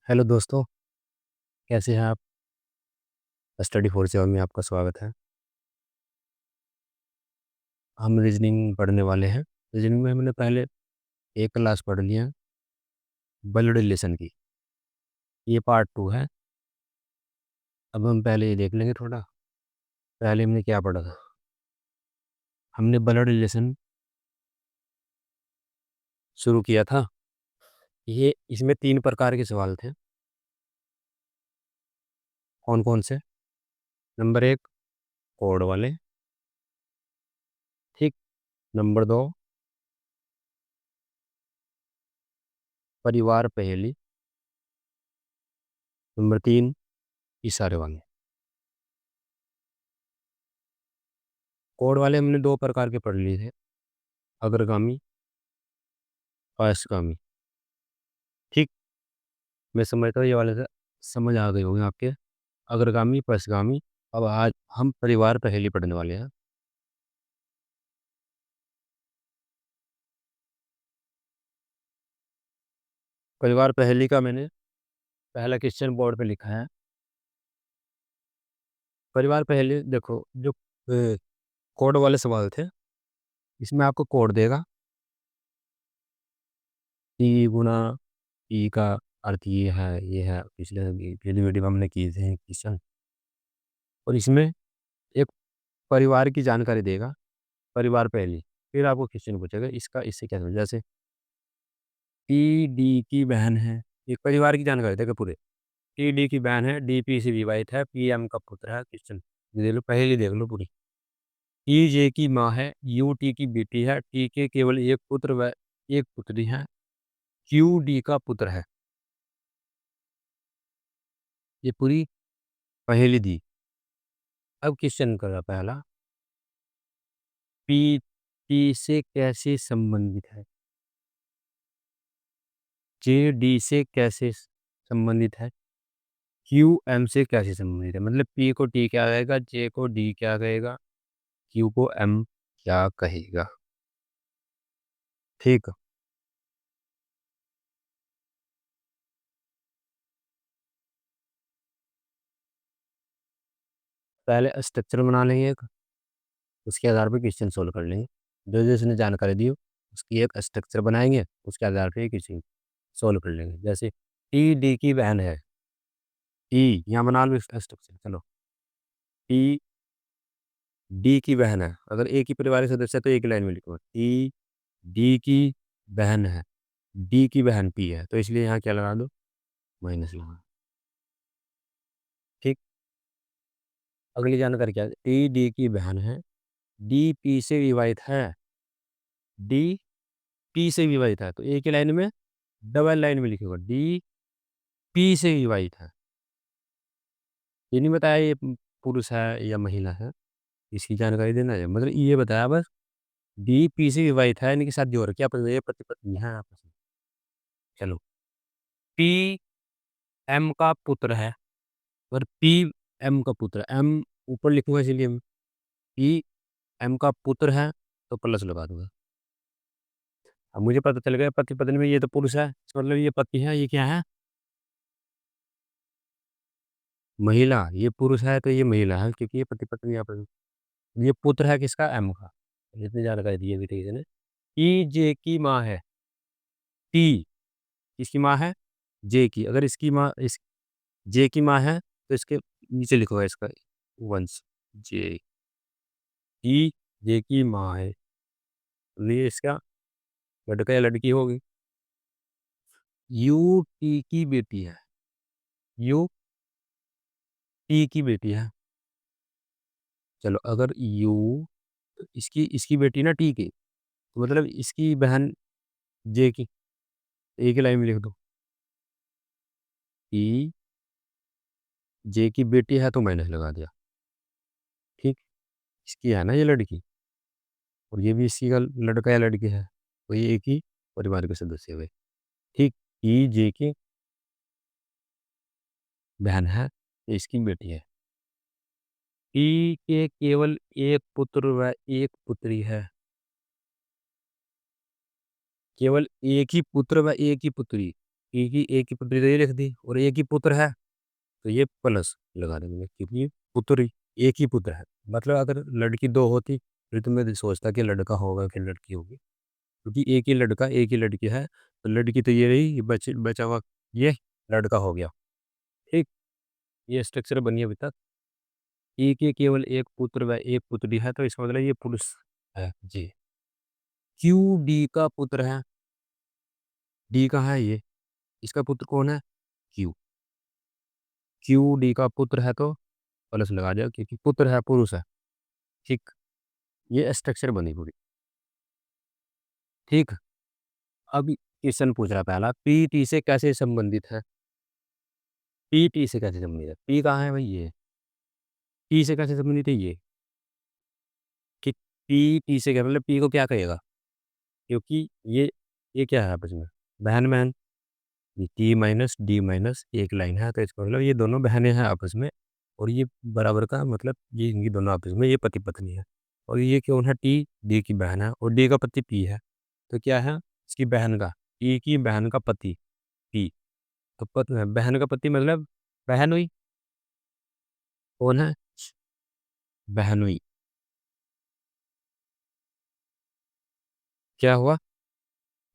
Hello दोस्तों, कैसे हैं आप? स्टडी फॉर सेवा में आपका स्वागत है। हम रीजनिंग पढ़ने वाले हैं। रीजनिंग में हमने पहले एक क्लास पढ़ ली है, ब्लड रिलेशन की। ये पार्ट 2 है। अब हम पहले ये देख लेंगे थोड़ा। पहले हमने क्या पढ़ा था? हमने ब्लड रिलेशन शुरू किया था। ये इसमें 3 प्रकार के सवाल थे। कौन-कौन से? नंबर 1 कोड वाले, ठीक? नंबर 2 परिवार पहेली, नंबर 3 इशारे वाले। कोड वाले हमने 2 प्रकार के पढ़ लिए थे, अग्रगामी, पश्चगामी, ठीक? मैं समझता हूँ ये वाले से समझ आ गए होंगे आपके। अग्रगामी, पश्चगामी। अब आज हम परिवार पहेली पढ़ने वाले हैं। परिवार पहेली का मैंने पहला क्वेश्चन बोर्ड पे लिखा है। परिवार पहेली देखो, जो कोड वाले सवाल थे, इसमें आपको कोड देगा। ई गुना ई का अर्थ ये है। पिछली वीडियो में हमने किए थे क्वेश्चन। और इसमें एक परिवार की जानकारी देगा, परिवार पहेली। फिर आपको क्वेश्चन पूछेगा इसका इससे क्या समझ, जैसे पी डी की बहन है। एक परिवार की जानकारी देगा पूरे। पी डी की बहन है, डी पी से विवाहित है, पी एम का पुत्र है। क्वेश्चन ये देख लो, पहले देख लो पूरी। ई जे की माँ है, यू टी की बेटी है, टी के केवल एक पुत्र व एक पुत्री है, क्यू डी का पुत्र है। ये पूरी पहेली दी। अब क्वेश्चन करा पहला, पी टी से कैसे संबंधित है, जे डी से कैसे संबंधित है, क्यू एम से कैसे संबंधित है। मतलब पी को टी क्या कहेगा, जे को डी क्या कहेगा, क्यू को एम क्या कहेगा। ठीक। पहले स्ट्रक्चर बना लेंगे एक, उसके आधार पे क्वेश्चन सोल्व कर लेंगे। जो इसने जानकारी दी हो, उसकी एक स्ट्रक्चर बनाएंगे, उसके आधार पे क्वेश्चन सोल्व कर लेंगे। जैसे टी डी की बहन है, टी यहाँ बना लो स्ट्रक्चर। चलो, टी डी की बहन है। अगर एक ही परिवार के सदस्य है तो एक ही लाइन में लिखो, टी डी की बहन है, डी की बहन पी है, तो इसलिए यहाँ क्या लगा दो, माइनस लगा। ठीक। अगली जानकारी क्या है, टी डी की बहन है, डी पी से विवाहित है, डी पी से विवाहित है, तो एक ही लाइन में डबल लाइन में लिखेगा, डी पी से विवाहित है। ये नहीं बताया ये पुरुष है या महिला है, इसकी जानकारी देना है। मतलब ये बताया बस, डी पी से विवाहित है, इनकी शादी हो रखी है, आपस में ये पति पत्नी है आपस में। चलो, पी एम का पुत्र है, और पी एम का पुत्र है, एम ऊपर लिखूंगा इसलिए पी एम का पुत्र है, तो प्लस लगा दूंगा। अब मुझे पता चल गया पति पत्नी में ये तो पुरुष है, इसका मतलब ये पति है, ये क्या है, महिला। ये पुरुष है तो ये महिला है, क्योंकि ये पति पत्नी आपस में। ये पुत्र है किसका, एम का। जितनी जानकारी दी है अभी तक इसने। ई जे की माँ है, टी किसकी माँ है, जे की। अगर इसकी माँ इस जे की माँ है तो इसके नीचे लिखो है इसका वंश, जे। ई जे की माँ है, तो ये इसका लड़का या लड़की होगी। यू टी की बेटी है, यू टी की बेटी है। चलो, अगर यू इसकी इसकी बेटी ना टी की, तो मतलब इसकी बहन जे की, एक ही लाइन में लिख दो, टी जे की बेटी है तो माइनस लगा दिया। ठीक। इसकी है ना ये लड़की, और ये भी इसी का लड़का या लड़की है, तो ये एक ही परिवार के सदस्य हुए। ठीक। ई जे की बहन है, ये इसकी बेटी है। ई के केवल एक पुत्र व एक पुत्री है, केवल एक ही पुत्र व एक ही पुत्री। ए की पुत्री तो ये लिख दी और एक ही पुत्र है, तो ये प्लस लगा देंगे क्योंकि पुत्र ही एक ही पुत्र है। मतलब अगर लड़की 2 होती, फिर तो मैं सोचता कि लड़का होगा फिर लड़की होगी। क्योंकि एक ही लड़का, एक ही लड़की है, तो लड़की तो ये रही, बचा हुआ ये लड़का हो गया। ठीक? ये स्ट्रक्चर बनी है अभी तक। ए के केवल 1 पुत्र व 1 पुत्री है, तो इसका मतलब ये पुरुष है। जी। क्यू डी का पुत्र है, डी कहाँ है ये? इसका पुत्र कौन है? क्यू। क्यू डी का पुत्र है तो प्लस लगा दिया क्योंकि पुत्र है, पुरुष है। ठीक? ये स्ट्रक्चर बनी पूरी। ठीक? अब क्वेश्चन पूछ रहा है पहला, पी टी से कैसे संबंधित है? पी टी से कैसे संबंधित है? पी कहाँ है भाई ये? टी से कैसे संबंधित है ये? कि पी टी से क्या मतलब पी को क्या कहेगा? क्योंकि ये क्या है आपस में? बहन-बहन। ये टी माइनस डी माइनस एक लाइन है, तो इसका मतलब ये दोनों बहनें हैं आपस में और ये बराबर का मतलब ये इनकी दोनों आपस में ये पति-पत्नी है। और ये कौन है? टी, डी की बहन है और डी का पति पी है। तो क्या है? इसकी बहन का, टी की बहन का पति पी। तो बहन का पति मतलब बहन हुई। कौन है? बहन हुई। क्या हुआ?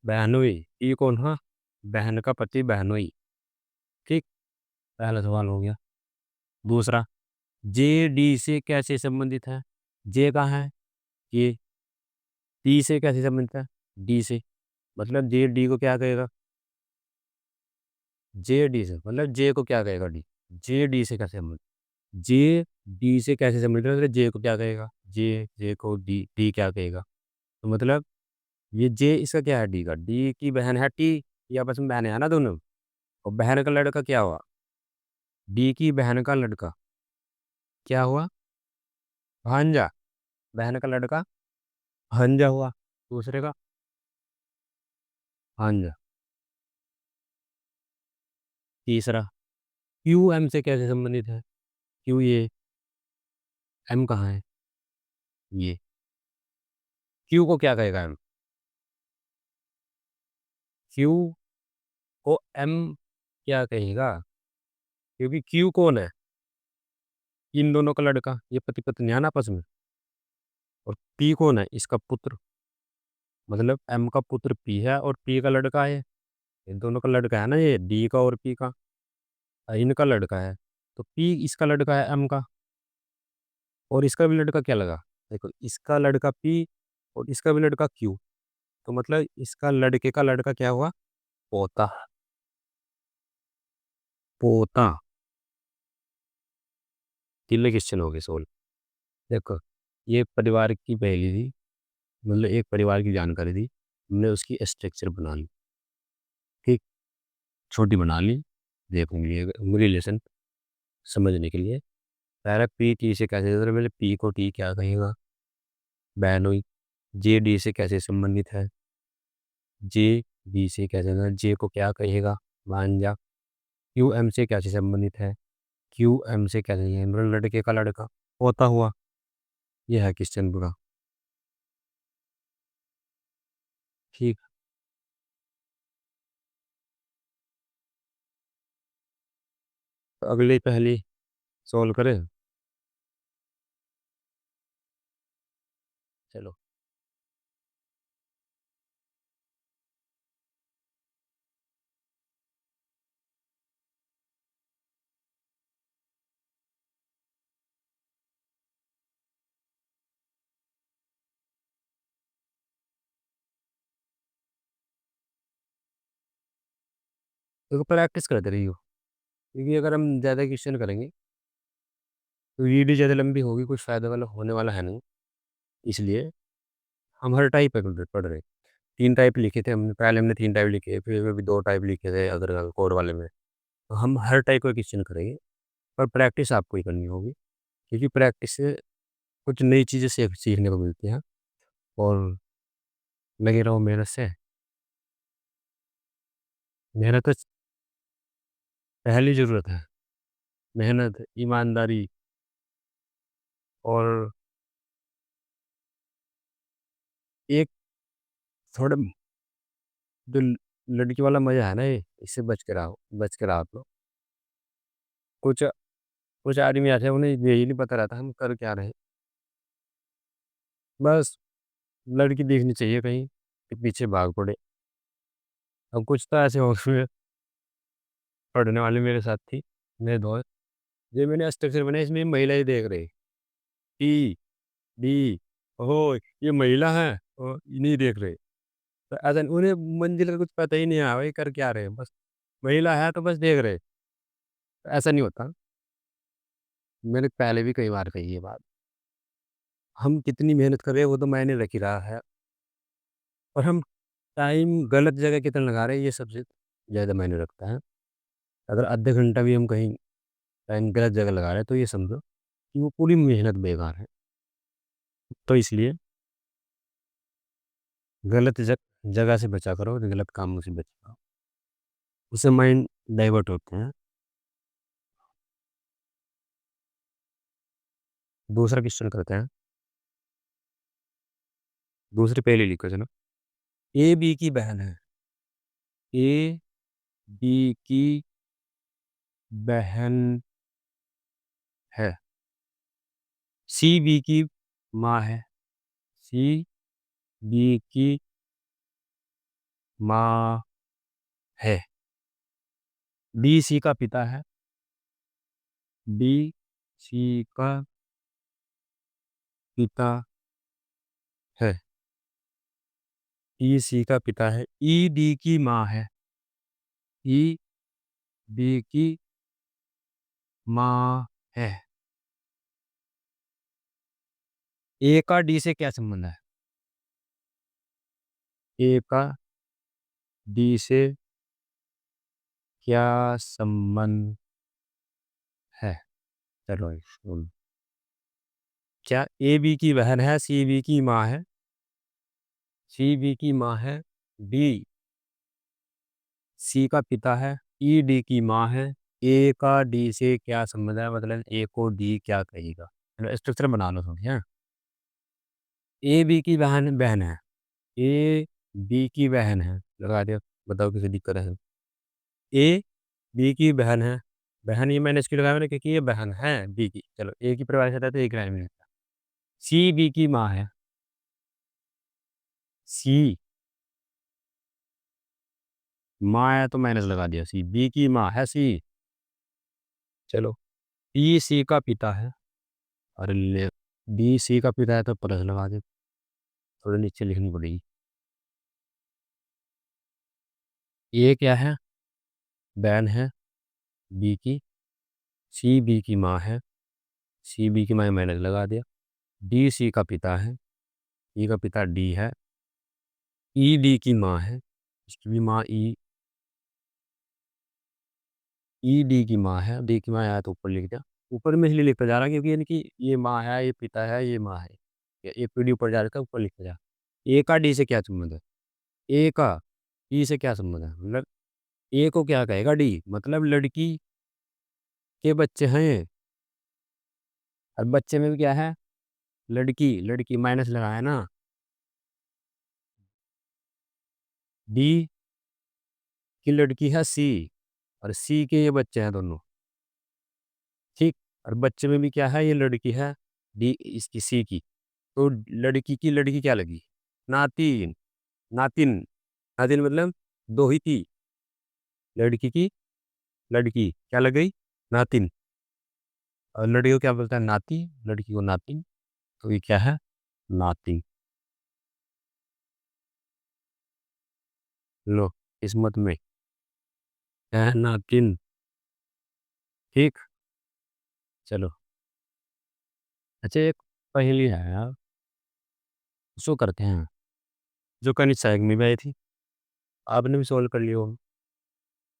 बहन हुई। ये कौन हुआ? बहन का पति बहन हुई। ठीक? पहला सवाल हो गया। दूसरा, जे डी से कैसे संबंधित है? जे कहाँ है? ये। टी से कैसे संबंधित है? डी से। मतलब जे डी को क्या कहेगा? जे डी से मतलब जे को क्या कहेगा डी? जे डी से कैसे संबंधित? जे डी से कैसे संबंधित है? मतलब जे को क्या कहेगा? जे को डी क्या कहेगा? तो मतलब ये जे इसका क्या है? डी का। डी की बहन है टी, ये आपस में बहनें हैं ना दोनों। और बहन का लड़का क्या हुआ? डी की बहन का लड़का क्या हुआ? भांजा। बहन का लड़का भांजा हुआ। दूसरे का भांजा। तीसरा, क्यू एम से कैसे संबंधित है? क्यू ये, एम कहाँ है? ये। क्यू को क्या कहेगा एम? क्यू को एम क्या कहेगा? क्योंकि क्यू कौन है? इन दोनों का लड़का, ये पति पत्नी है ना आपस में। और पी कौन है? इसका पुत्र। मतलब एम का पुत्र पी है और पी का लड़का है। इन दोनों का लड़का है ना ये, डी का और पी का। इनका लड़का है। तो पी इसका लड़का है एम का। और इसका भी लड़का क्या लगा? देखो, इसका लड़का पी और इसका भी लड़का क्यू। तो मतलब इसका लड़के का लड़का क्या हुआ? पोता। पोता। तीन क्वेश्चन हो गए सोल्व। देखो, ये परिवार की पहेली थी, मतलब एक परिवार की जानकारी थी। हमने उसकी स्ट्रक्चर बना ली। ठीक? छोटी बना ली। देखेंगे रिलेशन समझने के लिए। पहला पी टी से कैसे, मतलब पी को टी क्या कहेगा? बहन हुई। जे डी से कैसे संबंधित है? जे डी से कैसे जे को क्या कहेगा? भांजा। क्यू एम से कैसे संबंधित है? क्यू एम से कैसे है? मतलब लड़के का लड़का होता हुआ। ये है क्वेश्चन पूरा। ठीक। तो अगली पहली सॉल्व करें। चलो। देखो, प्रैक्टिस करते रहिए क्योंकि अगर हम ज़्यादा क्वेश्चन करेंगे तो वीडियो ज़्यादा लंबी होगी, कुछ फ़ायदा वाला होने वाला है नहीं। इसलिए हम हर टाइप पे पढ़ रहे हैं। 3 टाइप लिखे थे हमने, पहले हमने 3 टाइप लिखे, फिर अभी 2 टाइप लिखे थे अगर कोड वाले में। तो हम हर टाइप का क्वेश्चन करेंगे, पर प्रैक्टिस आपको ही करनी होगी क्योंकि प्रैक्टिस से कुछ नई चीज़ें सीखने को मिलती हैं। और लगे रहो मेहनत से। मेहनत तो पहली ज़रूरत है। मेहनत, ईमानदारी और एक थोड़ा जो लड़की वाला मज़ा है ना ये, इससे बच के रहो आप लोग। कुछ कुछ आदमी ऐसे हैं, उन्हें यही नहीं पता रहता हम कर क्या रहे हैं। बस लड़की दिखनी चाहिए कहीं कि पीछे भाग पड़े। अब कुछ तो ऐसे उसमें पढ़ने वाले मेरे साथ थी, मेरे दोस्त, ये मैंने स्ट्रक्चर बनाया इसमें महिला ही देख रहे, टी, डी, ओह! ये महिला है और ये नहीं देख रहे। तो ऐसा उन्हें मंज़िल का कुछ पता ही नहीं है, भाई कर क्या रहे हैं, बस महिला है तो बस देख रहे। ऐसा नहीं होता, मैंने पहले भी कई बार कही ये बात। हम कितनी मेहनत कर रहे हैं वो तो मायने रख ही रहा है, और हम टाइम गलत जगह कितना लगा रहे हैं ये सबसे ज़्यादा मायने रखता है। अगर आधे घंटा भी हम कहीं टाइम गलत जगह लगा रहे हैं तो ये समझो कि वो पूरी मेहनत बेकार है। तो इसलिए गलत जगह से बचा करो, गलत कामों से बचा करो। उससे माइंड डाइवर्ट होते हैं। दूसरा क्वेश्चन करते हैं, दूसरी पहेली लिखो चलो। ए बी की बहन है, ए बी की बहन है, सी बी की माँ है, सी बी की माँ है, डी सी का पिता है, डी सी का पिता है, ई सी का पिता है, ई डी की माँ है, ई डी की माँ है। ए का डी से क्या संबंध है? ए का डी से क्या संबंध है? चलो सुन। क्या ए बी की बहन है, सी बी की माँ है, सी बी की माँ है, डी सी का पिता है, ई डी की माँ है, ए का डी से क्या संबंध है, मतलब ए को डी क्या कहेगा? चलो स्ट्रक्चर बना लो समझे हाँ? ए बी की बहन बहन है, ए बी की बहन है, लगा दिया, बताओ किसी दिक्कत है? ए बी की बहन है, बहन ये मैंने इसकी लगाया मैंने क्योंकि ये बहन है बी की, चलो ए की परिभाषा है तो एक लाइन में लिखा। सी बी की माँ है, सी माँ है तो माइनस लगा दिया, सी बी की माँ है सी, चलो ई सी का पिता है, अरे ले, बी सी का पिता है तो प्लस लगा दे, थोड़े नीचे लिखनी पड़ेगी। ए क्या है? बहन है बी की, सी बी की माँ है, सी बी की माँ माइनस लगा दिया, डी सी का पिता है, ई का पिता डी है, ई डी की माँ है, इसकी भी माँ ई डी की माँ है, डी की माँ आया तो ऊपर लिख दिया। ऊपर में इसलिए लिखता जा रहा है क्योंकि यानी कि ये माँ है, ये पिता है, ये माँ है। एक पीढ़ी ऊपर जा रखा है, ऊपर लिखता जा। ए का डी से क्या संबंध है? ए का ई से क्या संबंध है? मतलब ए को क्या कहेगा डी? मतलब लड़की के बच्चे हैं, और बच्चे में भी क्या है? लड़की, लड़की माइनस लगाया ना। डी की लड़की है सी, और सी के ये बच्चे हैं दोनों, ठीक? और बच्चे में भी क्या है? ये लड़की है डी इसकी सी की, तो लड़की की लड़की क्या लगी? नातिन, नातिन, नातिन मतलब दो ही थी, लड़की की लड़की क्या लग गई? नातिन, और लड़की को क्या बोलता है? नाती, लड़की को नातिन, तो ये क्या है? नाती। लो, किस्मत में क्या है? नातिन, ठीक? चलो, अच्छा एक पहेली है यार, उसको करते हैं, जो कनिष्क सहायक में भी आई थी, आपने भी सॉल्व कर लिया होगा,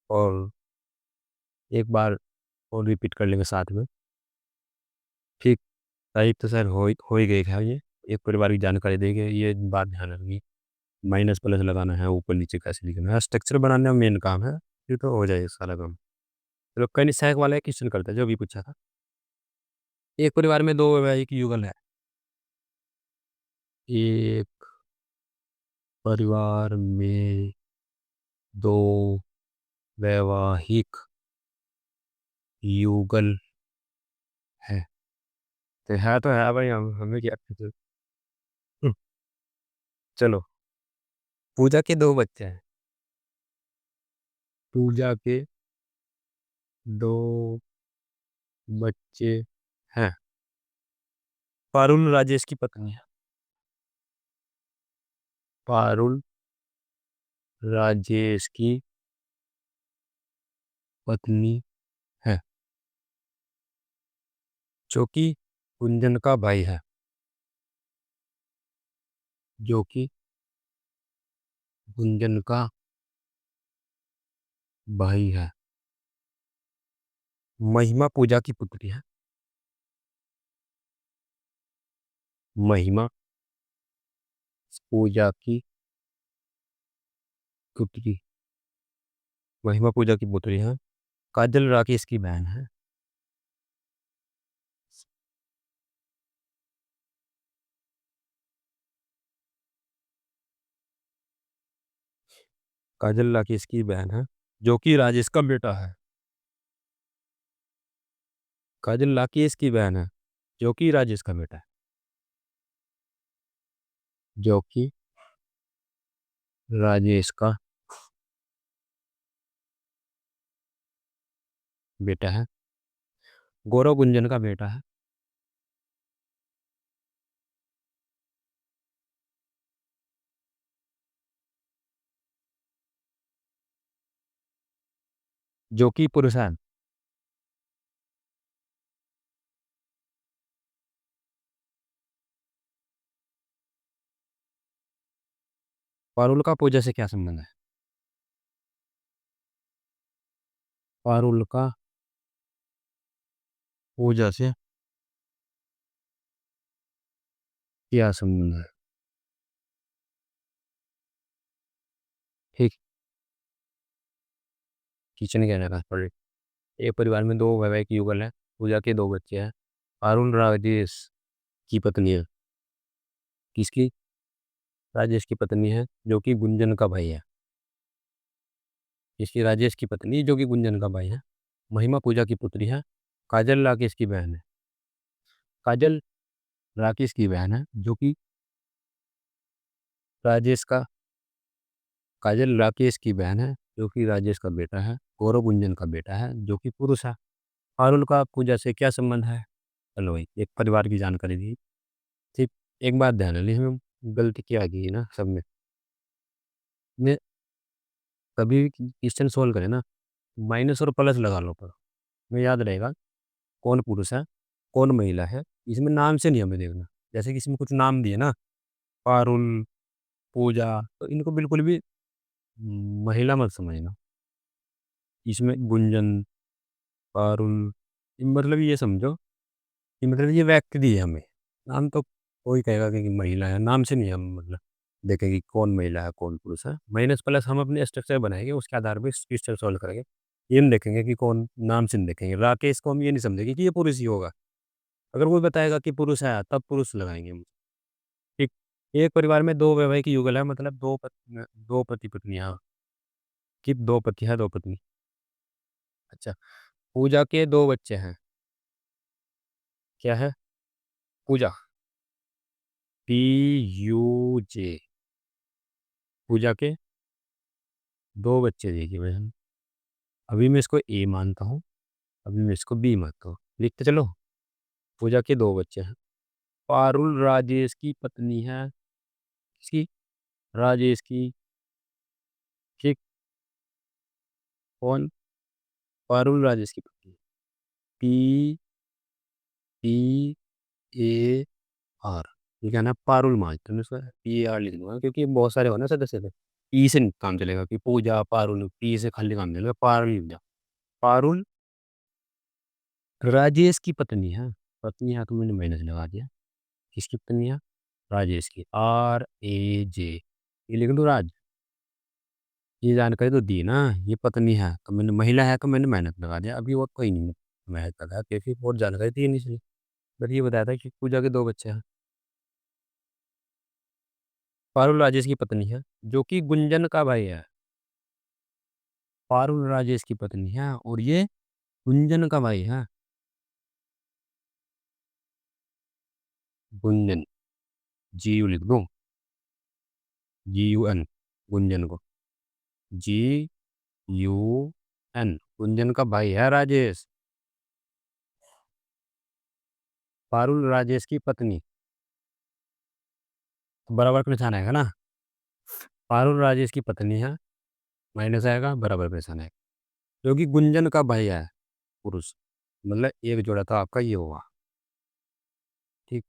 और एक बार और रिपीट कर लेंगे साथ में, ठीक? टाइप तो सर हो ही गई है ये, एक परिवार की जानकारी देंगे, ये बात ध्यान रखिए, माइनस प्लस लगाना है, ऊपर नीचे कैसे लिखना है, स्ट्रक्चर बनाने में मेन काम है, फिर तो हो जाएगा सारा काम। चलो कनिष्क सहायक वाला एक क्वेश्चन करते हैं जो भी पूछा था। एक परिवार में दो वैवाहिक युगल है, एक परिवार में दो वैवाहिक युगल है। तो है भाई, हम हमें क्या हम्म, चलो। पूजा के दो बच्चे हैं। पूजा के दो बच्चे हैं। पारुल राजेश की पत्नी है। पारुल राजेश की पत्नी है, जो कि गुंजन का भाई है। जो कि गुंजन का भाई है। महिमा पूजा की पुत्री है। महिमा पूजा की पुत्री। महिमा पूजा की पुत्री है। काजल राकेश की बहन है। काजल राकेश की बहन है, जो कि राजेश का बेटा है। काजल राकेश की बहन है, जो कि राजेश का बेटा है। जो कि राजेश का बेटा है। गौरव गुंजन का बेटा है। जो कि पुरुष है। पारुल का पूजा से क्या संबंध है? पारुल का पूजा से क्या संबंध है? ठीक। किचन कहने का सॉरी। एक परिवार में दो वैवाहिक युगल हैं। पूजा के दो बच्चे हैं। पारुल राजेश की पत्नी है। किसकी? राजेश की पत्नी है, जो कि गुंजन का भाई है। इसकी राजेश की पत्नी, जो कि गुंजन का भाई है। महिमा पूजा की पुत्री है। काजल राकेश की बहन है। काजल राकेश की बहन है, जो कि राजेश का काजल राकेश की बहन है, जो कि राजेश का बेटा है। गौरव गुंजन का बेटा है, जो कि पुरुष है। पारुल का पूजा से क्या संबंध है? चलो भाई, एक परिवार की जानकारी दी। ठीक। एक बात ध्यान रखनी, हमें गलती क्या की है ना सब में कभी भी क्वेश्चन सोल्व करें ना, माइनस और प्लस लगा लो पर में याद रहेगा कौन पुरुष है, कौन महिला है। इसमें नाम से नहीं हमें देखना। जैसे कि इसमें कुछ नाम दिए ना, पारुल, पूजा, तो इनको बिल्कुल भी महिला मत समझना। इसमें गुंजन, पारुल, मतलब ये समझो कि मतलब ये व्यक्ति दिए हमें। नाम तो कोई कहेगा कि महिला है, नाम से नहीं हम मतलब देखेंगे कि कौन महिला है कौन पुरुष है। माइनस प्लस हम अपने स्ट्रक्चर बनाएंगे, उसके आधार पर क्वेश्चन सॉल्व करेंगे। ये नहीं देखेंगे कि कौन, नाम से नहीं देखेंगे। राकेश को हम ये नहीं समझेंगे कि ये पुरुष ही होगा। अगर कोई बताएगा कि पुरुष है तब पुरुष लगाएंगे हम। ठीक। एक परिवार में दो वैवाहिक युगल है, मतलब दो पति पत्नियां। कि दो पति है दो पत्नी। अच्छा। पूजा के दो बच्चे हैं। क्या है? पूजा, PUJ। पूजा के दो बच्चे देखिए बहन। अभी मैं इसको ए मानता हूँ, अभी मैं इसको बी मानता हूँ। लिखते चलो। पूजा के दो बच्चे हैं। पारुल राजेश की पत्नी है। किसकी? राजेश की। ठीक। कौन? पारुल राजेश की पत्नी। PAR। ये क्या ना, पारुल मान, तुमने उसका PAR लिख दूंगा क्योंकि बहुत सारे हो ना सदस्य थे। ई से नहीं काम चलेगा कि पूजा पारुल, पी से खाली काम चलेगा, पारुल लिख दिया। पारुल राजेश की पत्नी है। पत्नी है तो मैंने माइनस लगा दिया। किसकी पत्नी है? राजेश की। RAJ। ये लिख दो राज। ये जानकारी तो दी ना। ये पत्नी है तो मैंने, महिला है तो मैंने मेहनत लगा दिया। अभी और कोई नहीं मेहनत लगा क्योंकि और जानकारी दी नहीं चाहिए। बस ये बताया था कि पूजा के दो बच्चे हैं। पारुल राजेश की पत्नी है, जो कि गुंजन का भाई है। पारुल राजेश की पत्नी है और ये गुंजन का भाई है। गुंजन, जी यू लिख दूं, जी यू एन, गुंजन को, जी यू एन, गुंजन का भाई है राजेश। पारुल राजेश की पत्नी, बराबर पे निशान आएगा ना। पारुल राजेश की पत्नी है, माइनस आएगा, बराबर पे निशान आएगा, क्योंकि गुंजन का भाई है पुरुष, मतलब एक जोड़ा तो आपका ये हुआ। ठीक,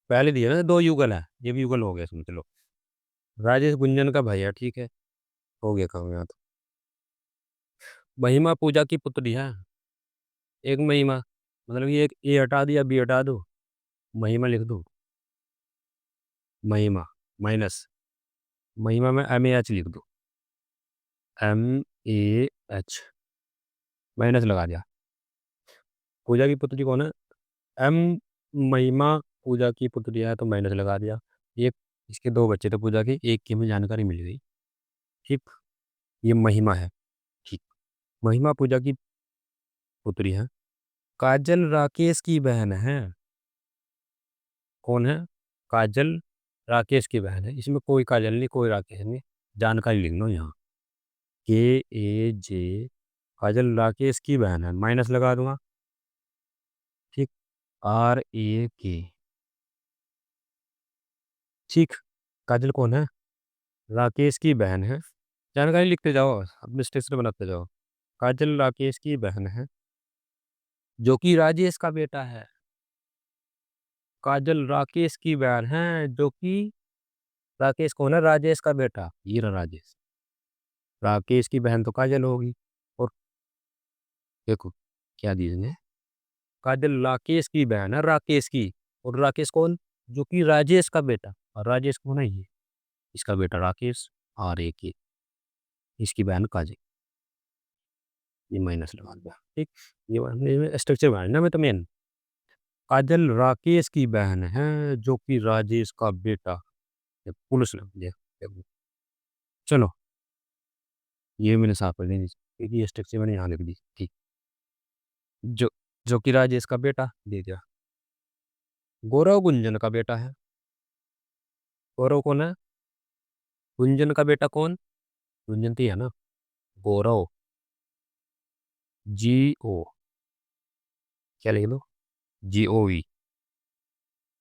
पहले दिया ना दो युगल है, ये भी युगल हो गया समझ लो। राजेश गुंजन का भाई है, ठीक है, हो गया काम यहाँ तो। महिमा पूजा की पुत्री है। एक महिमा, मतलब ये एक ए हटा दिया, बी हटा दो, महिमा लिख दो, महिमा, माइनस, महिमा में एम ए एच लिख दो, एम ए एच, माइनस लगा दिया। पूजा की पुत्री कौन है? एम, महिमा पूजा की पुत्री है तो माइनस लगा दिया। एक, इसके दो बच्चे थे पूजा के, एक की हमें जानकारी मिल गई। ठीक, ये महिमा है। ठीक, महिमा पूजा की पुत्री है। काजल राकेश की बहन है। कौन है? काजल राकेश की बहन है, इसमें कोई काजल नहीं, कोई राकेश नहीं, जानकारी लिख लो यहाँ, के ए जे, काजल राकेश की बहन है, माइनस लगा दूंगा। ठीक, आर ए के, ठीक, काजल कौन है? राकेश की बहन है, जानकारी लिखते जाओ, अपने स्टेटस बनाते जाओ। काजल राकेश की बहन है, जो कि राजेश का बेटा है। काजल राकेश की बहन है, जो कि, राकेश कौन है? राजेश का बेटा, ये रहा राजेश। राकेश की बहन तो काजल होगी। और देखो क्या दी इसने, काजल राकेश की बहन है, राकेश की, और राकेश कौन? जो कि राजेश का बेटा, और राजेश कौन है? ये इसका बेटा राकेश, और एक ये इसकी बहन काजल, ये माइनस लगा दिया। ठीक, ये स्ट्रक्चर बनाना में तो मेन, काजल राकेश की बहन है, जो कि राजेश का बेटा, ये पुलिस लग गया। देखो, चलो, ये मैंने साफ कर दी नीचे, क्योंकि ये स्ट्रक्चर मैंने यहाँ लिख दी। ठीक, जो जो कि राजेश का बेटा दे दिया। गौरव गुंजन का बेटा है। गौरव कौन है? गुंजन का बेटा कौन? गुंजन तो ही है ना। गौरव, जी ओ, क्या लिख दो, जी ओ वी,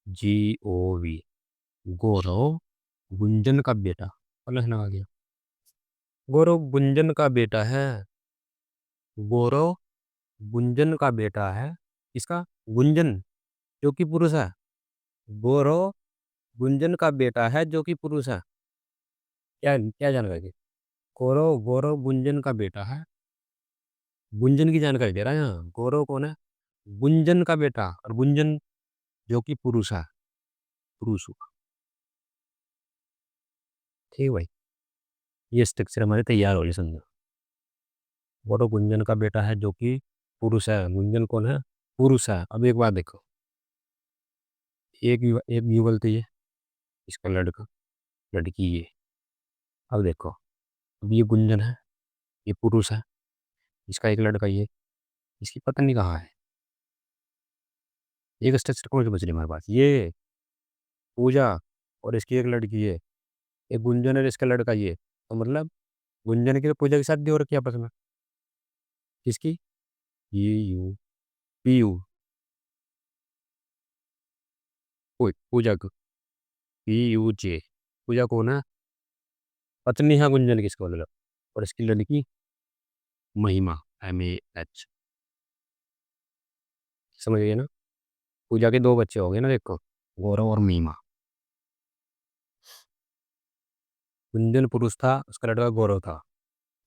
जी ओ वी, गौरव गुंजन का बेटा, अलग ना आ गया, गौरव गुंजन का बेटा है। गौरव गुंजन का बेटा है, इसका, गुंजन, जो कि पुरुष है। गौरव गुंजन का बेटा है, जो कि पुरुष है। क्या क्या जानकारी? गौरव, गौरव गुंजन का बेटा है, गुंजन की जानकारी दे रहा है यहाँ। गौरव कौन है? गुंजन का बेटा, और गुंजन जो कि पुरुष है, पुरुष हुआ। ठीक है भाई, ये स्ट्रक्चर हमारे तैयार हो गए समझो। गौरव गुंजन का बेटा है, जो कि पुरुष है। गुंजन कौन है? पुरुष है। अब एक बात देखो, एक युगल तो ये, इसका लड़का, लड़की ये। अब देखो, अब ये गुंजन है, ये पुरुष है, इसका एक लड़का ये, इसकी पत्नी कहाँ है? एक स्ट्रक्चर कौन सी बच रही है हमारे पास? ये पूजा, और इसकी एक लड़की ये, एक गुंजन है, इसका लड़का ये, तो मतलब गुंजन की तो पूजा की शादी हो रखी है आपस में। किसकी? ये यू, पी यू, पूजा को, पी यू जे, पूजा कौन है? पत्नी है गुंजन की, इसको मतलब, और इसकी लड़की महिमा, एम ए एच, समझ गए ना। पूजा के दो बच्चे हो गए ना, देखो, गौरव और महिमा। गुंजन पुरुष था, उसका लड़का गौरव था।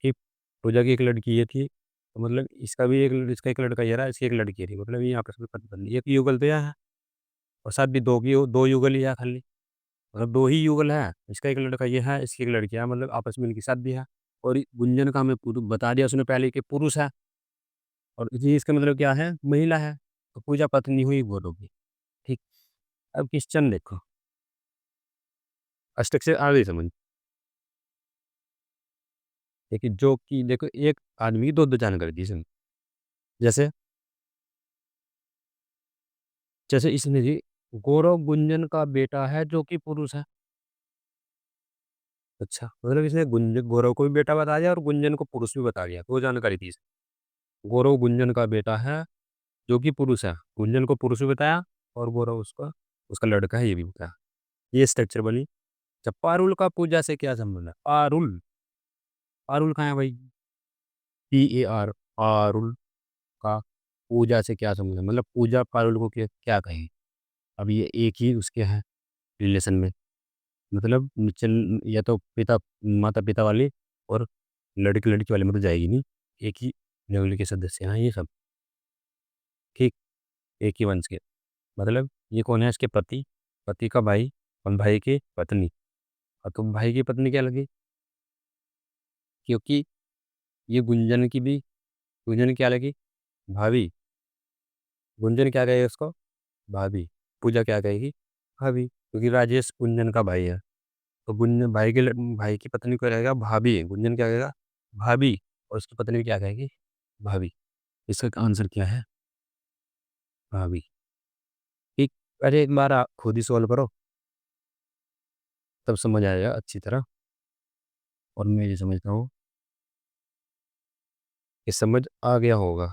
ठीक, पूजा की एक लड़की ये थी, तो मतलब इसका भी एक, इसका एक लड़का ये रहा, इसकी एक लड़की थी, मतलब ये आपस में पति पत्नी, एक युगल तो यह है, और साथ भी दो की, दो युगल ही है खाली, मतलब दो ही युगल है, इसका एक लड़का ये है, इसकी एक लड़की है, मतलब आपस में इनकी शादी है। और गुंजन का हमें बता दिया उसने पहले कि पुरुष है, और जी इसका मतलब क्या है? महिला है, तो पूजा पत्नी हुई गौरव की। ठीक, अब क्वेश्चन देखो, स्ट्रक्चर आ गई समझ। देखिए जो कि देखो एक आदमी की 2-2 जानकारी दी इसने। जैसे जैसे इसने जी गौरव गुंजन का बेटा है जो कि पुरुष है। अच्छा, मतलब इसने गौरव को भी बेटा बता दिया और गुंजन को पुरुष भी बता दिया, 2 जानकारी दी इसने। गौरव गुंजन का बेटा है जो कि पुरुष है। गुंजन को पुरुष भी बताया और गौरव उसका उसका लड़का है ये भी बताया। ये स्ट्रक्चर बनी। अच्छा, पारुल का पूजा से क्या संबंध है? पारुल, पारुल कहाँ है भाई? PAR पारुल का पूजा से क्या संबंध है? मतलब पूजा पारुल को क्या क्या कहें? अब ये एक ही उसके हैं रिलेशन में। मतलब चल या तो पिता माता-पिता वाले और लड़की-लड़की वाले में तो जाएगी नहीं। एक ही फैमिली के सदस्य हैं ये सब, ठीक? एक ही वंश के। मतलब ये कौन है? इसके पति, पति का भाई और भाई की पत्नी। तो भाई की पत्नी क्या लगी? क्योंकि ये गुंजन की भी गुंजन क्या लगी? भाभी। गुंजन क्या कहेगा उसको? भाभी। पूजा क्या कहेगी? भाभी, क्योंकि राजेश गुंजन का भाई है। तो गुंजन भाई की पत्नी को रहेगा भाभी, गुंजन क्या कहेगा? भाभी और उसकी पत्नी क्या कहेगी? भाभी। इसका आंसर क्या है? भाभी। ठीक। अरे एक बार आप खुद ही सॉल्व करो, तब समझ आएगा अच्छी तरह। और मैं ये समझता हूँ कि समझ आ गया होगा।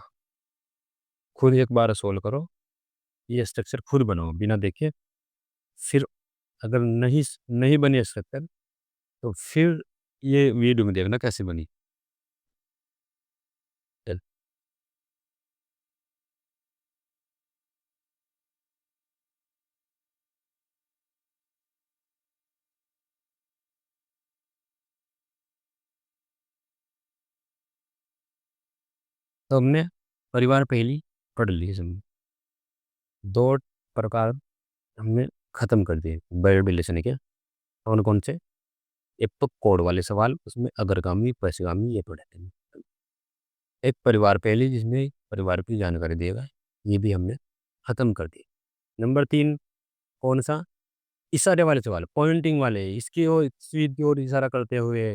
खुद एक बार सॉल्व करो, ये स्ट्रक्चर खुद बनाओ बिना देखे। फिर अगर नहीं बनी स्ट्रक्चर तो फिर ये वीडियो में देखना कैसे बनी। चल, तो हमने परिवार पहली पढ़ ली इसमें। 2 प्रकार हमने खत्म कर दिए वर्ड रिलेशन के। कौन-कौन से? एक तो कोड वाले सवाल, उसमें अग्रगामी, पश्चगामी ये पढ़े थे। एक परिवार पहली जिसमें परिवार की जानकारी देगा, ये भी हमने खत्म कर दिए। नंबर 3 कौन-सा? इशारे वाले सवाल, पॉइंटिंग वाले, इसकी ओर स्वीट की ओर इशारा करते हुए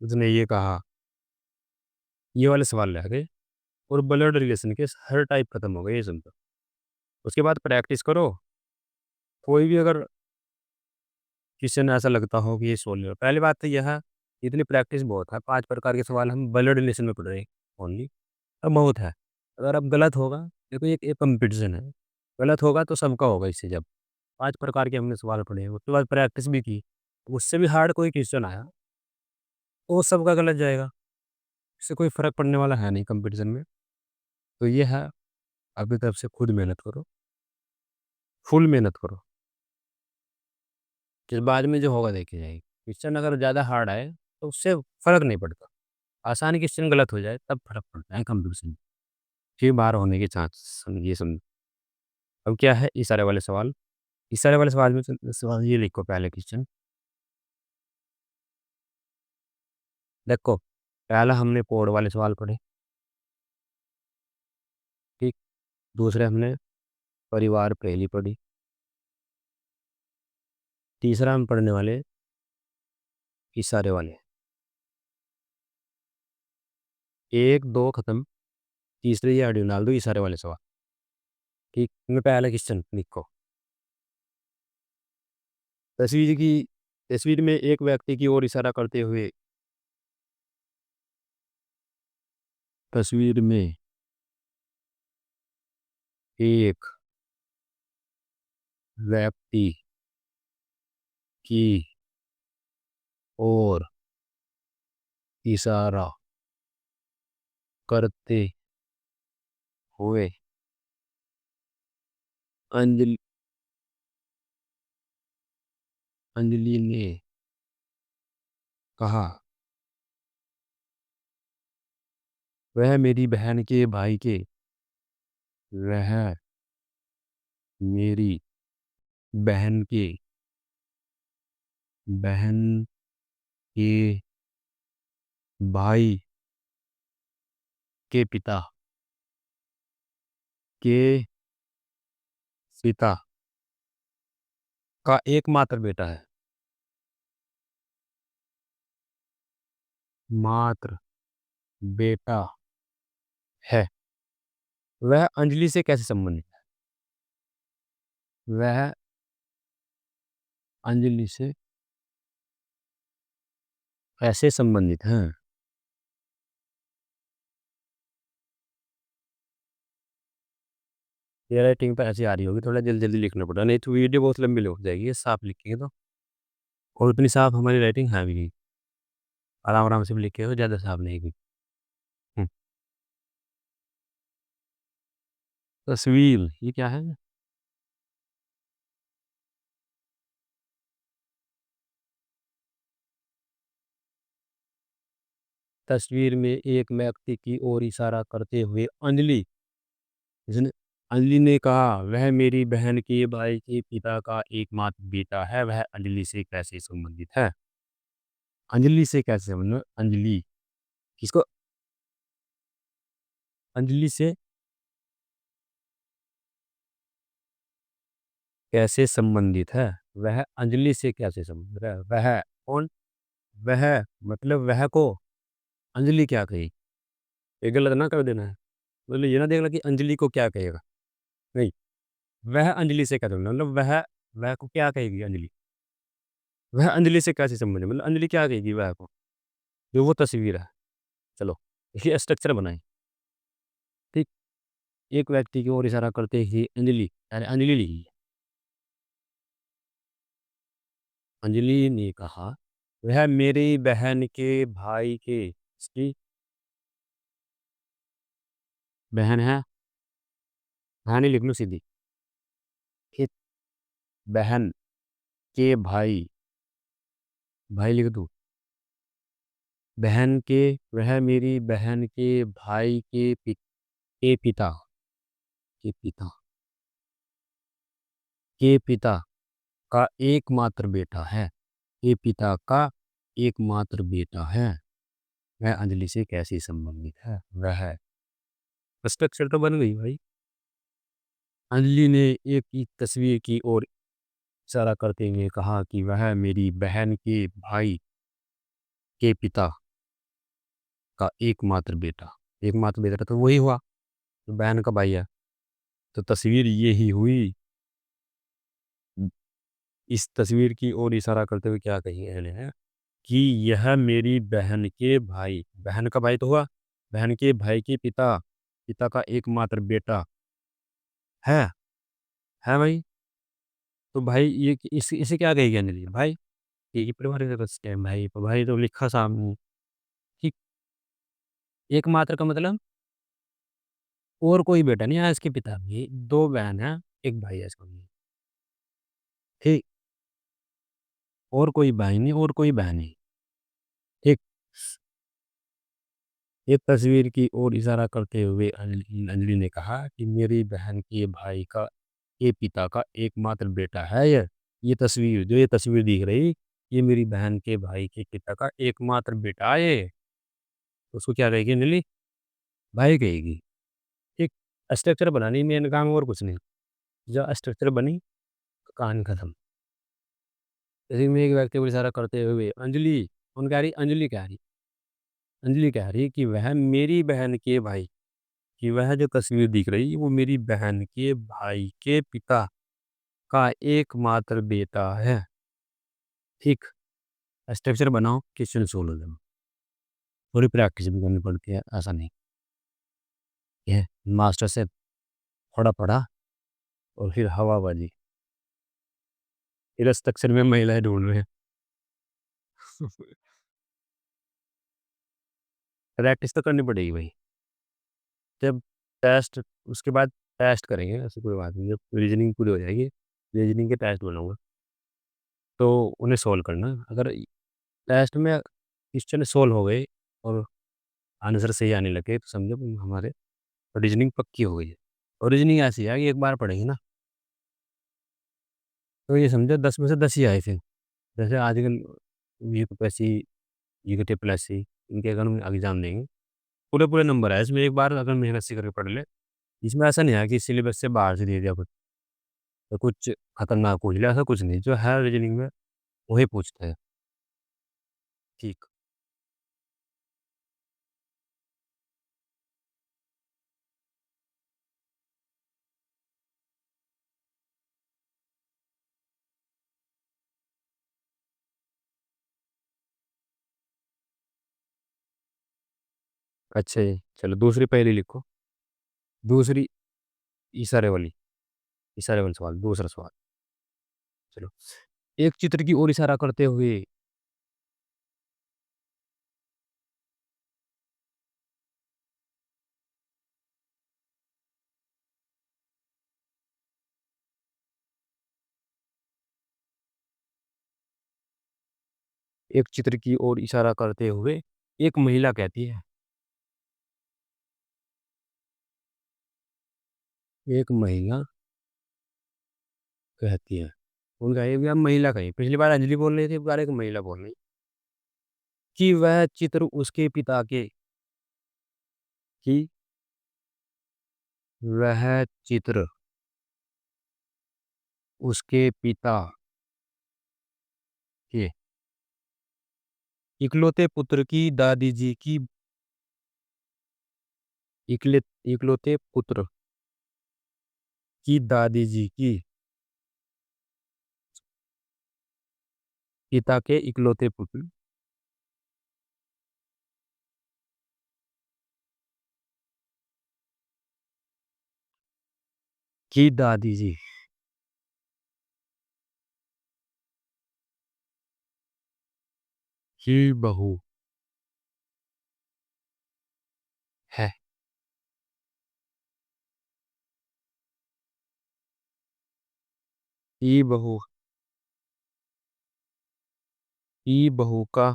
उसने ये कहा, ये वाले सवाल रह गए। और ब्लड रिलेशन के हर टाइप खत्म हो गए ये समझो। उसके बाद प्रैक्टिस करो, कोई भी अगर क्वेश्चन ऐसा लगता हो कि ये सोल्व नहीं हो, पहली बात तो यह है, इतनी प्रैक्टिस बहुत है, 5 प्रकार के सवाल हम ब्लड रिलेशन में पढ़ रहे हैं ओनली, अब बहुत है। अगर अब गलत होगा, देखो एक कॉम्पिटिशन है, गलत होगा तो सबका होगा इससे जब 5 प्रकार के हमने सवाल पढ़े, उसके बाद प्रैक्टिस भी की, उससे भी हार्ड कोई क्वेश्चन आया, तो वो सबका गलत जाएगा, इससे कोई फ़र्क पड़ने वाला है नहीं कॉम्पिटिशन में। तो ये है, अपनी तरफ से खुद मेहनत करो, फुल मेहनत करो, फिर बाद में जो होगा देखी जाएगी। क्वेश्चन अगर ज़्यादा हार्ड आए, तो उससे फ़र्क नहीं पड़ता। आसान क्वेश्चन गलत हो जाए, तब फ़र्क पड़ता है कॉम्पिटिशन में, फिर बाहर होने के चांस ये समझो। अब क्या है इशारे वाले सवाल, इशारे वाले सवाल में सवाल ये लिखो पहले क्वेश्चन, देखो, पहला हमने कोड वाले सवाल पढ़े, ठीक? दूसरे हमने परिवार पहली पढ़ी, तीसरा हम पढ़ने वाले इशारे वाले, 1-2 खत्म, तीसरे ये ऑडियो डाल दो इशारे वाले सवाल, ठीक? मैं पहला क्वेश्चन लिखो, तस्वीर की तस्वीर में एक व्यक्ति की ओर इशारा करते हुए, तस्वीर में एक व्यक्ति की ओर इशारा करते हुए अंजलि अंजलि ने कहा, वह मेरी बहन के भाई के वह मेरी बहन के बहन के भाई के के पिता का एकमात्र बेटा है। मात्र बेटा है, वह अंजलि से कैसे संबंधित है? वह अंजलि से कैसे संबंधित हैं? ये राइटिंग तो ऐसी आ रही होगी, थोड़ा जल्दी-जल्दी लिखना पड़ा, नहीं तो वीडियो बहुत लंबी हो जाएगी, ये साफ लिखेंगे तो। और उतनी साफ हमारी राइटिंग है भी नहीं, आराम-आराम से भी लिखे हो, ज़्यादा साफ नहीं की। हुँ, तस्वीर, ये क्या है? तस्वीर में एक व्यक्ति की ओर इशारा करते हुए जिसने अंजलि ने कहा, "वह मेरी बहन के भाई के पिता का एकमात्र बेटा है, वह अंजलि से कैसे संबंधित है?" अंजलि से कैसे संबंधित अंजलि, किसको अंजलि से कैसे संबंधित है? वह अंजलि से कैसे संबंधित है? वह कौन? वह मतलब वह को अंजलि क्या कही? ये गलत ना कर देना है। मतलब ये ना देखना कि अंजलि को क्या कहेगा? नहीं, वह अंजलि से कैसे मतलब वह को क्या कहेगी अंजलि? वह अंजलि से कैसे संबंधित मतलब अंजलि क्या कहेगी वह को? जो वो तस्वीर है। चलो, ये स्ट्रक्चर बनाएँ, ठीक? एक व्यक्ति की ओर इशारा करते ही अंजलि, पहले अंजलि लिखी। अंजलि ने कहा, "वह मेरी बहन के भाई के" इसकी बहन है, कहानी लिख लो सीधी। एक बहन के भाई, भाई लिख दूँ? बहन के वह मेरी बहन के भाई के पिता के पिता के पिता का एकमात्र बेटा है। के पिता का एकमात्र बेटा है। वह अंजलि से कैसे संबंधित है? वह स्ट्रक्चर तो बन गई भाई। अंजलि ने एक की तस्वीर की ओर इशारा करते हुए कहा कि वह मेरी बहन के भाई के पिता का एकमात्र बेटा, एकमात्र बेटा तो वही हुआ, जो बहन का भाई है। तो तस्वीर ये ही हुई। इस तस्वीर की ओर इशारा करते हुए क्या कही इन्होंने कि यह मेरी बहन के भाई, बहन का भाई तो हुआ, बहन के भाई के पिता, पिता का एकमात्र बेटा है, है भाई। तो भाई ये इसे क्या कहेगी अंजलि? भाई, ये परिवार का सदस्य है भाई, तो भाई तो लिखा सामने, ठीक। एकमात्र का मतलब और कोई बेटा नहीं है इसके पिता की, 2 बहन हैं, 1 भाई है इसका। ठीक, और कोई भाई नहीं और कोई बहन नहीं, ठीक। ये तस्वीर की ओर इशारा करते हुए अंजलि ने कहा कि मेरी बहन के भाई का के पिता का एकमात्र बेटा है ये। ये तस्वीर दिख रही, ये मेरी बहन के भाई के पिता का एकमात्र बेटा है ये। तो उसको क्या कहेगी अंजलि? भाई कहेगी, ठीक। स्ट्रक्चर बनानी मेन काम और कुछ नहीं। जब स्ट्रक्चर बनी, तो कहानी खत्म। इसी में एक व्यक्ति को इशारा करते हुए अंजलि कह रही कि वह मेरी बहन के भाई कि वह जो तस्वीर दिख रही, वो मेरी बहन के भाई के पिता का एकमात्र बेटा है। ठीक, स्ट्रक्चर बनाओ, क्वेश्चन सोल्व हो जाएगा। थोड़ी प्रैक्टिस भी करनी पड़ती है, ऐसा नहीं। ये मास्टर से थोड़ा पढ़ा और फिर हवाबाजी। फिर स्ट्रक्चर में महिलाएँ ढूँढ रहे हैं। प्रैक्टिस तो करनी पड़ेगी भाई। जब टेस्ट उसके बाद टेस्ट करेंगे, ऐसी कोई बात नहीं। जब रीज़निंग पूरी हो जाएगी, रीज़निंग के टेस्ट बनाऊँगा, तो उन्हें सोल्व करना। अगर टेस्ट में क्वेश्चन सोल्व हो गए और आंसर सही आने लगे, तो समझो हमारे रीज़निंग पक्की हो गई है। और रीज़निंग ऐसी है कि एक बार पढ़ेंगे ना, तो ये समझो 10 में से 10 ही आए थे। जैसे आजकल यूपीएससी, यूकेटी प्लससी, इनके अगर हम एग्ज़ाम देंगे, पूरे-पूरे नंबर आए इसमें, एक बार अगर मेहनत से करके पढ़ ले। इसमें ऐसा नहीं है कि सिलेबस से बाहर से दे दिया कुछ, तो कुछ खतरनाक पूछ लिया, ऐसा कुछ नहीं। जो है रीज़निंग में, वही पूछते हैं। ठीक। अच्छा जी, चलो दूसरी पहेली लिखो। दूसरी इशारे वाली, इशारे वाला सवाल, दूसरा सवाल। चलो, एक चित्र की ओर इशारा करते हुए एक चित्र की ओर इशारा करते हुए एक महिला कहती है, एक महिला कहती है, उनका ये भी अब महिला का ही, पिछली बार अंजलि बोल रही थी, इस बार एक महिला बोल रही कि वह चित्र उसके पिता के कि वह चित्र उसके पिता के इकलौते पुत्र की दादी जी की इकले इकलौते पुत्र की दादी जी की पिता के इकलौते पुत्र की दादी जी की बहू है। की बहू की बहू का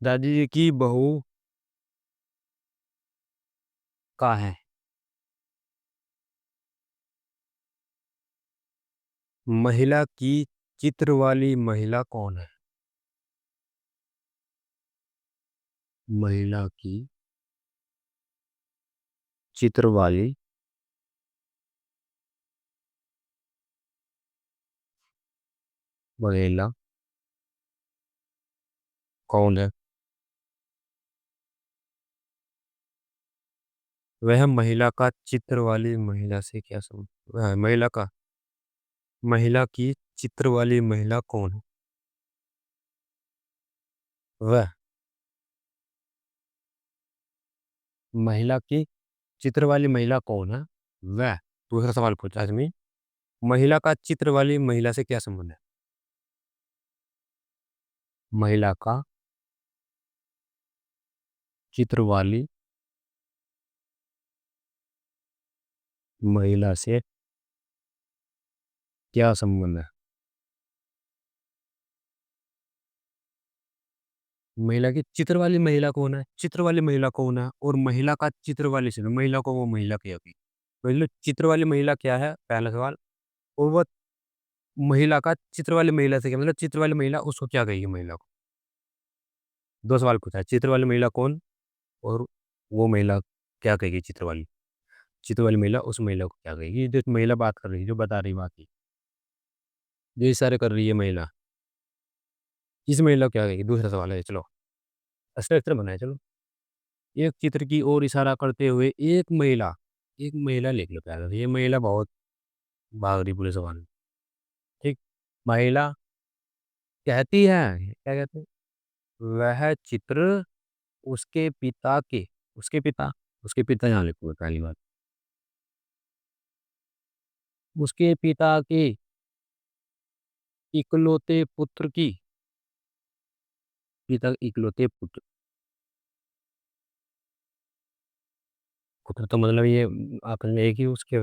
दादी जी की बहू का है। महिला की चित्र वाली महिला कौन है? महिला की चित्र वाली महिला कौन है? वह महिला का चित्र वाली महिला से क्या संबंध? वह महिला की चित्र वाली महिला कौन है? वह महिला की चित्र वाली महिला कौन है? वह दूसरा सवाल पूछा इसमें, महिला का चित्र वाली महिला से क्या संबंध है? महिला का चित्र वाली महिला से क्या संबंध है? महिला की चित्र वाली महिला कौन है? चित्र वाली महिला कौन है? और महिला का चित्र वाली से महिला को वो महिला क्या होगी? मतलब चित्र वाली महिला क्या है? पहला सवाल। और वो महिला का चित्र वाली महिला से क्या मतलब चित्र वाली महिला उसको क्या कहेगी महिला को? दो सवाल पूछा है, चित्र वाली महिला कौन और वो महिला क्या कहेगी चित्र वाली? चित्र वाली महिला उस महिला को क्या कहेगी? जो महिला बात कर रही है, जो बता रही बात, जो इशारे कर रही है महिला, इस महिला को क्या कहेगी? दूसरा सवाल है, चलो स्ट्रक्चर बनाए, चलो। एक चित्र की ओर इशारा करते हुए एक महिला लिख लो प्यारा, ये महिला बहुत भाग रही पूरे सवाल में। ठीक, महिला कहती है, क्या कहते हैं? वह चित्र उसके पिता के, उसके पिता, उसके पिता यहाँ लिखो पहली बात, उसके पिता के इकलौते पुत्र की, पिता के इकलौते पुत्र, पुत्र तो मतलब ये आपने एक ही उसके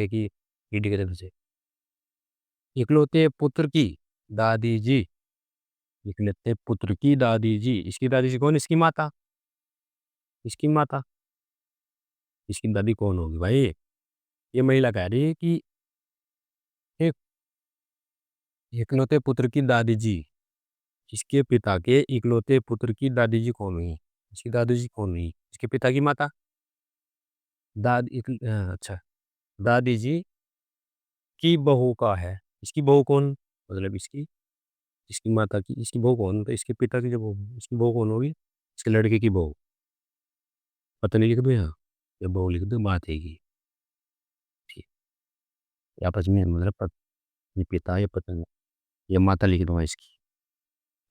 एक ही ईडी के तरफ से, इकलौते पुत्र की दादी जी, इकलौते पुत्र की दादी जी, इसकी दादी जी कौन? इसकी माता, इसकी माता, इसकी दादी कौन होगी भाई? ये महिला कह रही है कि एक इकलौते पुत्र की दादी जी, इसके पिता के इकलौते पुत्र की दादी जी कौन हुई? इसकी दादी जी कौन हुई? इसके पिता की माता, अच्छा, दादी जी की बहू का है। इसकी बहू कौन? मतलब इसकी, इसकी माता की, इसकी बहू कौन? तो इसके पिता की जो बहू, इसकी बहू कौन होगी? इसके लड़के की बहू, पत्नी लिख दो यहाँ या बहू लिख दो, बात है की। ठीक, आपस में मतलब पत्नी पिता या पत्नी या माता लिख दो इसकी।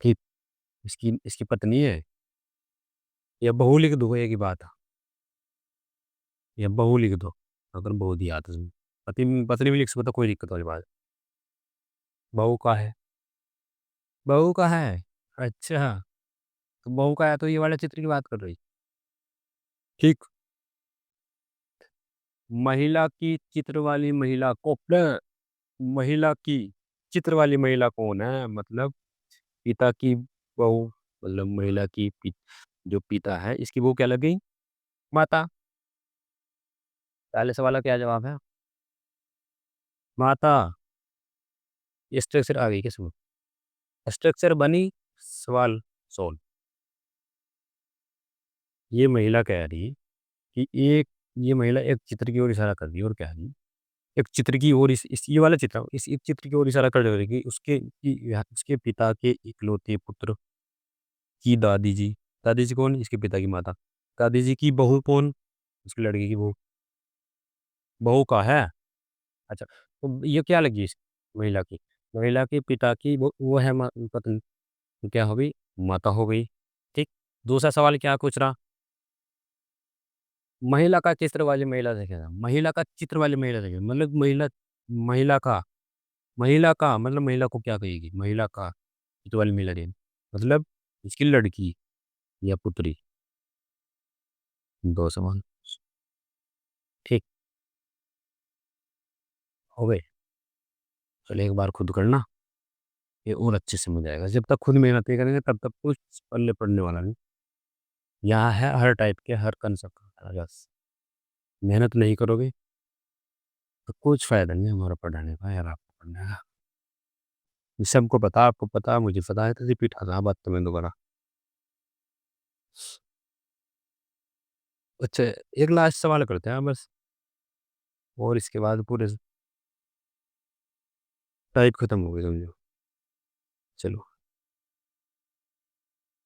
ठीक, इसकी इसकी पत्नी है या बहू लिख दो, एक ही बात है। या बहू लिख दो, अगर बहू दिया तो पति पत्नी भी लिख सकते हो, कोई दिक्कत वाली बात। बहू का है, बहू का है। अच्छा, तो बहू का है तो ये वाले चित्र की बात कर रही। ठीक, महिला की चित्र वाली महिला को महिला की चित्र वाली महिला कौन है, मतलब पिता की बहू, मतलब महिला की जो पिता है इसकी वो क्या लग गई, माता। पहले सवाल का क्या जवाब है, माता। ये स्ट्रक्चर आ गई क्या समझ, स्ट्रक्चर बनी, सवाल सोल्व। ये महिला कह रही कि एक, ये महिला एक चित्र की ओर इशारा कर रही है और कह रही एक चित्र की ओर, इस ये वाला चित्र, इस एक चित्र की ओर इशारा कर रही है कि उसके पिता के इकलौते पुत्र की दादी जी कौन, इसके पिता की माता। दादी जी की बहू कौन, उसके लड़के की बहू, बहू का है। अच्छा, तो ये क्या लगी इस महिला की, महिला के पिता की वो है पत्नी, तो क्या हो गई, माता हो गई। ठीक, दूसरा सवाल क्या पूछ रहा, महिला का चित्र वाली महिला देखेगा, महिला का चित्र वाली महिला देखेगा, मतलब महिला, महिला का, महिला का मतलब महिला को क्या कहेगी, महिला का चित्र वाली महिला देखेगी, मतलब इसकी लड़की या पुत्री। दो सवाल, ठीक हो गए। चलो एक बार खुद करना, ये और अच्छे से समझ आएगा। जब तक खुद मेहनत नहीं करेंगे तब तक कुछ पल्ले पड़ने वाला नहीं। यहाँ है हर टाइप के, हर कंसेप्ट का बस, मेहनत नहीं करोगे तो कुछ फ़ायदा नहीं है हमारा पढ़ाने का, यार आपको पढ़ने का। ये सबको पता, आपको पता, मुझे पता है, तो रिपीट कर रहा बात तुम्हें दोबारा। अच्छा, एक लास्ट सवाल करते हैं बस, और इसके बाद पूरे टाइप खत्म हो गई समझो। चलो,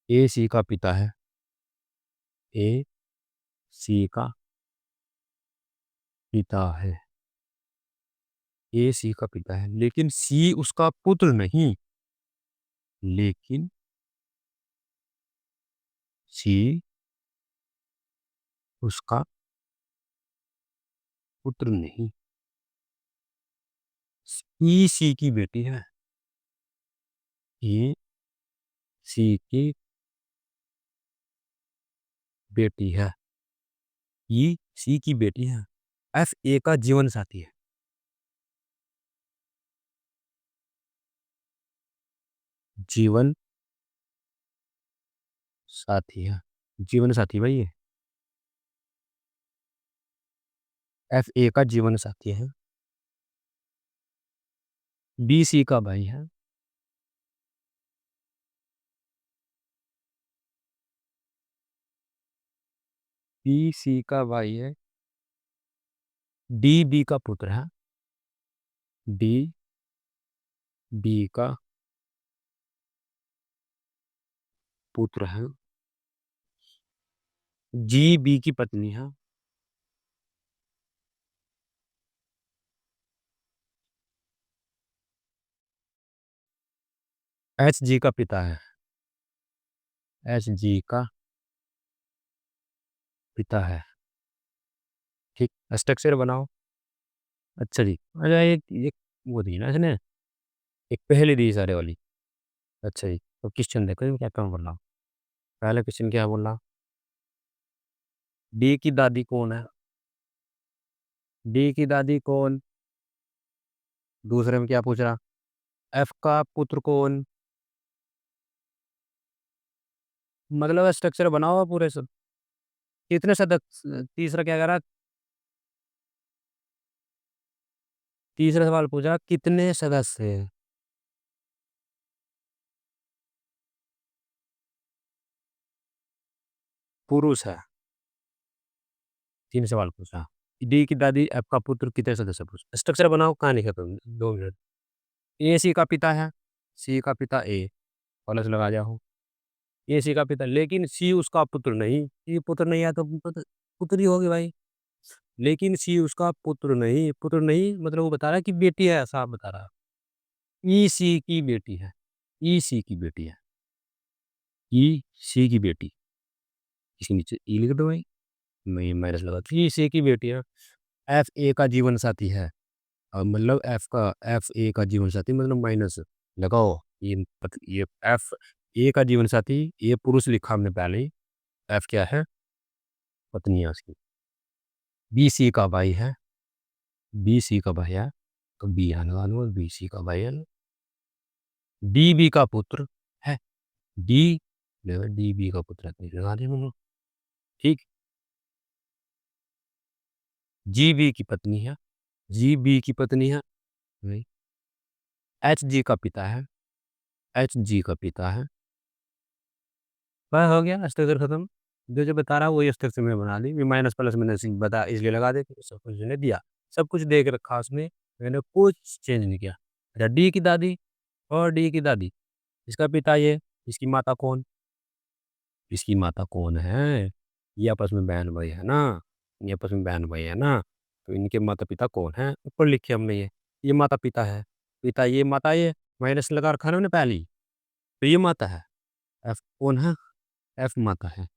ए सी का पिता है, ए सी का पिता है, ए सी का पिता है, लेकिन सी उसका पुत्र नहीं, लेकिन सी उसका पुत्र नहीं, ई सी की बेटी है, ए सी की बेटी है, ई सी की बेटी है, एफ ए का जीवन साथी है, जीवन साथी है, जीवन साथी भाई ये, एफ ए का जीवन साथी है, बी सी का भाई है, बी सी का भाई है, डी बी का पुत्र है, डी बी का पुत्र है, जी बी की पत्नी है, एच जी का पिता है, एच जी का पिता है। ठीक, स्ट्रक्चर बनाओ। अच्छा जी, अच्छा एक वो दी ना इसने, एक पहले दी सारे वाली। अच्छा जी, तो क्वेश्चन देखो क्या काम बोल रहा हूँ। पहला क्वेश्चन क्या बोल रहा, डी की दादी कौन है, डी की दादी कौन, दूसरे में क्या पूछ रहा, एफ का पुत्र कौन, मतलब स्ट्रक्चर बनाओ पूरे सब, कितने सदस्य, तीसरा क्या कह रहा, तीसरा सवाल पूछा कितने सदस्य हैं, पुरुष है, तीन सवाल पूछा। डी की दादी, एफ का पुत्र, कितने सदस्य पुरुष, स्ट्रक्चर बनाओ, कहाँ लिखा तुम, 2 मिनट। ए सी का पिता है, सी का पिता ए, कॉलेज लगा जाओ, ये सी का पिता, लेकिन सी उसका पुत्र नहीं, सी पुत्र नहीं है तो पुत्र ही होगी भाई। लेकिन सी उसका पुत्र नहीं मतलब वो बता रहा है कि बेटी है, ऐसा बता रहा है। ई सी की बेटी है, ई सी की बेटी है, ई सी की बेटी, इसके नीचे ई लिख दो भाई, मैं माइनस लगा तो ई सी की बेटी है, एफ ए का जीवन साथी है। मतलब एफ ए का जीवन साथी मतलब माइनस लगाओ, ये एफ ए का जीवन साथी, ये पुरुष लिखा हमने पहले ही, एफ क्या है, पत्नी है उसकी। बी सी का भाई है, बी सी का भाई है, तो बी यहाँ लगा दो, बी सी का भाई है। डी बी का पुत्र है, डी डी बी का पुत्र है, तो लगा दे मैंने, ठीक। जी बी की पत्नी है, जी बी की पत्नी है, एच जी का पिता है, एच जी का पिता है। बस हो गया, स्ट्रक्चर खत्म। जो जो बता रहा हूँ वही स्ट्रक्चर में बना दी, माइनस प्लस मैंने बता इसलिए लगा दे, सब कुछ मैंने दिया, सब कुछ दे के रखा उसमें, मैंने कुछ चेंज नहीं किया। अच्छा, डी की दादी और डी की दादी, इसका पिता ये, इसकी माता कौन, इसकी माता कौन है, ये आपस में बहन भाई है ना, ये आपस में बहन भाई है ना, तो इनके माता पिता कौन है, ऊपर लिखे हमने ये माता पिता है, पिता ये माता ये, माइनस लगा रखा है ना पहले ही, तो ये माता है, एफ कौन है, एफ माता है।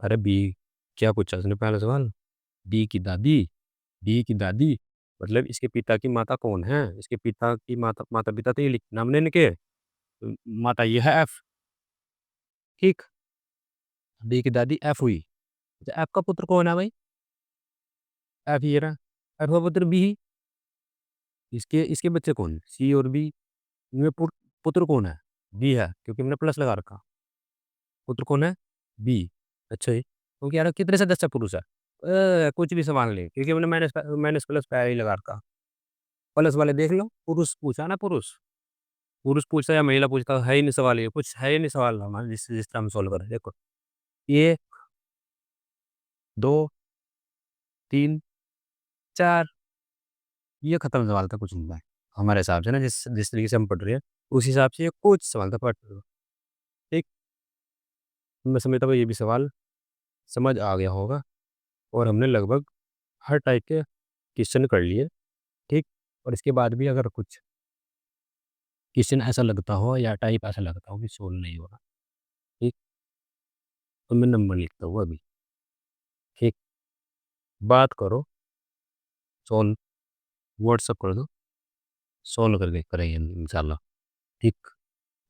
अरे बी, क्या पूछा उसने पहला सवाल, डी की दादी, डी की दादी मतलब इसके पिता की माता कौन है, इसके पिता की माता, माता पिता तो ये लिखना हमने इनके, तो माता ये है एफ, ठीक। डी की दादी एफ हुई, तो एफ का पुत्र कौन है भाई, एफ ये रहा, एफ का पुत्र बी, इसके इसके बच्चे कौन, सी और बी, इनमें पुत्र कौन है, बी है, क्योंकि हमने प्लस लगा रखा, पुत्र कौन है, बी। अच्छा जी, क्योंकि यार कितने सदस्य पुरुष है, कुछ भी सवाल नहीं, क्योंकि हमने माइनस माइनस प्लस पहले ही लगा रखा, प्लस वाले देख लो, पुरुष पूछा ना, पुरुष, पुरुष पूछता या महिला पूछता है ही नहीं सवाल, ये कुछ है ही नहीं सवाल हमारे, जिस जिस तरह हम सोल्व करें, देखो ये 2 3 4, ये खत्म सवाल था, कुछ नहीं था हमारे हिसाब से ना, जिस जिस तरीके से हम पढ़ रहे हैं उस हिसाब से ये कुछ सवाल था पढ़ लो, ठीक। मैं समझता हूँ ये भी सवाल समझ आ गया होगा, और हमने लगभग हर टाइप के क्वेश्चन कर लिए, ठीक। और इसके बाद भी अगर कुछ क्वेश्चन ऐसा लगता हो या टाइप ऐसा लगता हो कि सोल्व नहीं होगा, ठीक, तो मैं नंबर लिखता हूँ अभी, ठीक, बात करो, सोल्व, व्हाट्सअप कर दो, सोल्व करके करेंगे इंशाल्लाह, ठीक।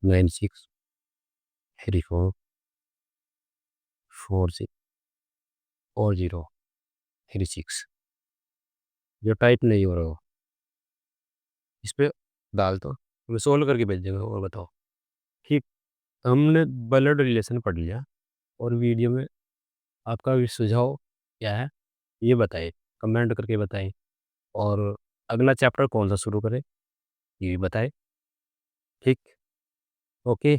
96340406 जो टाइप नहीं हो रहा हो इस पे डाल दो, मैं सोल्व करके भेज देगा, और बताओ, ठीक। हमने ब्लड रिलेशन पढ़ लिया, और वीडियो में आपका भी सुझाव क्या है ये बताइए, कमेंट करके बताएं, और अगला चैप्टर कौन सा शुरू करें ये भी बताएं, ठीक। ओके,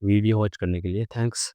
वीडियो वॉच करने के लिए थैंक्स।